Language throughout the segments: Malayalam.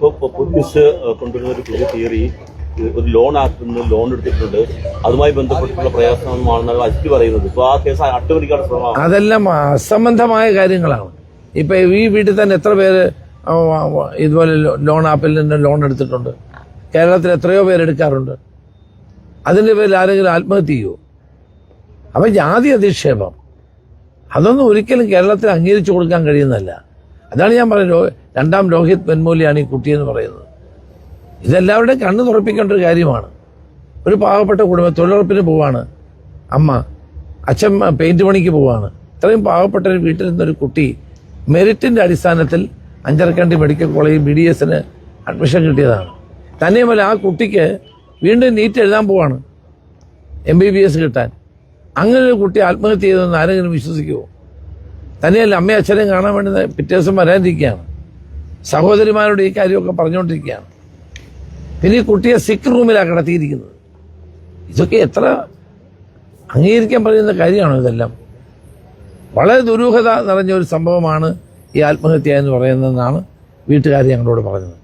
ഇപ്പോൾ പോലീസ് കൊണ്ടുവരുന്ന ഒരു പുതിയ തിയറി, ഒരു ലോൺ എടുത്തിട്ടുണ്ട്, അതുമായി ബന്ധപ്പെട്ടുള്ള പ്രയാസമാണെന്നാണ് അജിറ്റ് പറയുന്നത്. ഇപ്പൊ ആ കേസ് അട്ടിമറിക്കാനുള്ള ശ്രമമാണ്. അതെല്ലാം അസംബന്ധമായ കാര്യങ്ങളാണ്. ഇപ്പൊ ഈ വീട്ടിൽ തന്നെ എത്ര പേര് ഇതുപോലെ ലോൺ ആപ്പിൽ നിന്ന് ലോൺ എടുത്തിട്ടുണ്ട്? കേരളത്തിൽ എത്രയോ പേരെടുക്കാറുണ്ട്. അതിന്റെ പേരിൽ ആരെങ്കിലും ആത്മഹത്യ ചെയ്യുമോ? അപ്പൊ ജാതി അധിക്ഷേപം അതൊന്നും ഒരിക്കലും കേരളത്തിൽ അംഗീകരിച്ചു കൊടുക്കാൻ കഴിയുന്നതല്ല. അതാണ് ഞാൻ പറയുന്നത്, രണ്ടാം രോഹിത് വെൻമൂലിയാണ് ഈ കുട്ടിയെന്ന് പറയുന്നത്. ഇതെല്ലാവരുടെയും കണ്ണ് തുറപ്പിക്കേണ്ട ഒരു കാര്യമാണ്. ഒരു പാവപ്പെട്ട കുടുംബം തൊഴിലുറപ്പിന് പോവാണ്, അമ്മ, അച്ഛൻ പെയിന്റ് പണിക്ക് പോവാണ്. ഇത്രയും പാവപ്പെട്ട ഒരു വീട്ടിൽ നിന്നൊരു കുട്ടി മെറിറ്റിന്റെ അടിസ്ഥാനത്തിൽ അഞ്ചരക്കണ്ടി മെഡിക്കൽ കോളേജ് BDSന് അഡ്മിഷൻ കിട്ടിയതാണ്. തന്നെയുമല്ല ആ കുട്ടിക്ക് വീണ്ടും നീറ്റ് എഴുതാൻ പോവാണ്, MBBS കിട്ടാൻ. അങ്ങനെ ഒരു കുട്ടി ആത്മഹത്യ ചെയ്തെന്ന് ആരെങ്കിലും വിശ്വസിക്കുമോ? തന്നെയല്ല അമ്മയും അച്ഛനെയും കാണാൻ വേണ്ടി പിറ്റേ ദിവസം വരാനിരിക്കുകയാണ്. സഹോദരിമാരോട് ഈ കാര്യമൊക്കെ പറഞ്ഞുകൊണ്ടിരിക്കുകയാണ്. പിന്നെ ഈ കുട്ടിയെ സിക്ക് റൂമിലാണ് കിടത്തിയിരിക്കുന്നത്. ഇതൊക്കെ എത്ര അംഗീകരിക്കാൻ പറയുന്ന കാര്യമാണോ? ഇതെല്ലാം വളരെ ദുരൂഹത നിറഞ്ഞ ഒരു സംഭവമാണ് ഈ ആത്മഹത്യ എന്ന് പറയുന്നതെന്നാണ് വീട്ടുകാർ ഞങ്ങളോട് പറഞ്ഞത്.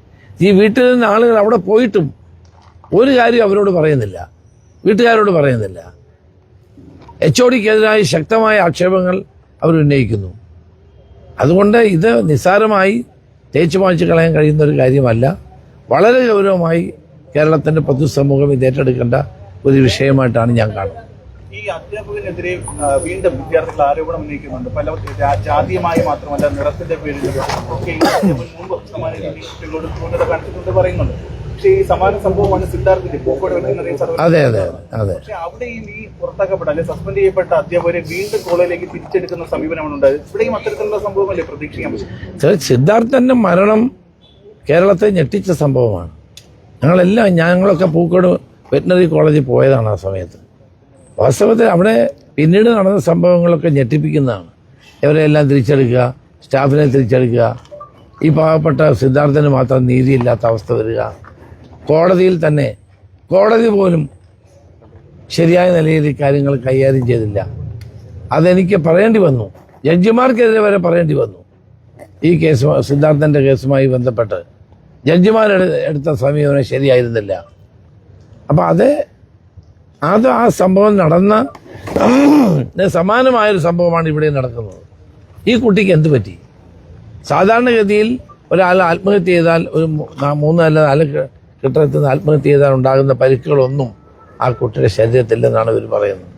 ഈ വീട്ടിൽ നിന്ന് ആളുകൾ അവിടെ പോയിട്ടും ഒരു കാര്യം അവരോട് പറയുന്നില്ല, വീട്ടുകാരോട് പറയുന്നില്ല. HODക്കെതിരായി ശക്തമായ ആക്ഷേപങ്ങൾ അവർ ഉന്നയിക്കുന്നു. അതുകൊണ്ട് ഇത് നിസ്സാരമായി തേച്ചു മായ്ച്ചു കളയാൻ കഴിയുന്ന ഒരു കാര്യമല്ല. വളരെ ഗൗരവമായി കേരളത്തിന്റെ പൊതുസമൂഹം ഇത് ഏറ്റെടുക്കേണ്ട ഒരു വിഷയമായിട്ടാണ് ഞാൻ കാണുന്നത്. ഈ അധ്യാപകനെതിരെ വീണ്ടും വിദ്യാർത്ഥികൾ ആരോപണം ഉന്നയിക്കുന്നുണ്ട്. പല ജാതീയമായി മാത്രമല്ല നിറത്തിന്റെ പേരിൽ ഒക്കെ മുമ്പ് സമാന കുട്ടികളോട് ക്രൂരത കാണിച്ചിട്ടുണ്ട് പറയുന്നുണ്ട്. പക്ഷേ ഈ സമാന സംഭവമാണ് സിദ്ധാർത്ഥിന്റെ പോക്കോട് വെക്കുന്ന. അതെ അതെ അതെ. പക്ഷെ അവിടെയും ഈ പുറത്താക്കപ്പെട്ട അല്ലെങ്കിൽ സസ്പെൻഡ് ചെയ്യപ്പെട്ട അധ്യാപകരെ വീണ്ടും കോളേജിലേക്ക് തിരിച്ചെടുക്കുന്ന സമീപനമാണ് ഉണ്ടായത്. ഇവിടെയും അത്തരത്തിലുള്ള സംഭവമല്ലേ പ്രതീക്ഷിക്കാൻ പറ്റും? സിദ്ധാർത്ഥന്റെ മരണം കേരളത്തെ ഞെട്ടിച്ച സംഭവമാണ്. ഞങ്ങളൊക്കെ പൂക്കോട് വെറ്റിനറി കോളേജിൽ പോയതാണ് ആ സമയത്ത്. വാസ്തവത്തിൽ അവിടെ പിന്നീട് നടന്ന സംഭവങ്ങളൊക്കെ ഞെട്ടിപ്പിക്കുന്നതാണ്. ഇവരെല്ലാം തിരിച്ചെടുക്കുക, സ്റ്റാഫിനെ തിരിച്ചെടുക്കുക, ഈ പാവപ്പെട്ട സിദ്ധാർത്ഥന് മാത്രം നീതിയില്ലാത്ത അവസ്ഥ വരിക, കോടതിയിൽ തന്നെ കോടതി പോലും ശരിയായ നിലയിൽ ഈ കാര്യങ്ങൾ കൈകാര്യം ചെയ്തില്ല. അതെനിക്ക് പറയേണ്ടി വന്നു, ജഡ്ജിമാർക്കെതിരെ വരെ പറയേണ്ടി വന്നു. ഈ കേസ് സിദ്ധാർത്ഥന്റെ കേസുമായി ബന്ധപ്പെട്ട് ജഡ്ജിമാരെടുത്ത സമീപനം ശരിയായിരുന്നില്ല. അപ്പം അത് ആ സംഭവം നടന്ന സമാനമായൊരു സംഭവമാണ് ഇവിടെ നടക്കുന്നത്. ഈ കുട്ടിക്ക് എന്ത് പറ്റി? സാധാരണഗതിയിൽ ഒരാൾ ആത്മഹത്യ ചെയ്താൽ, ഒരു 3 അല്ല 4 കെട്ടിടത്തിൽ നിന്ന് ആത്മഹത്യ ചെയ്താൽ ഉണ്ടാകുന്ന പരിക്കുകളൊന്നും ആ കുട്ടിയുടെ ശരീരത്തില്ലെന്നാണ് ഇവർ പറയുന്നത്.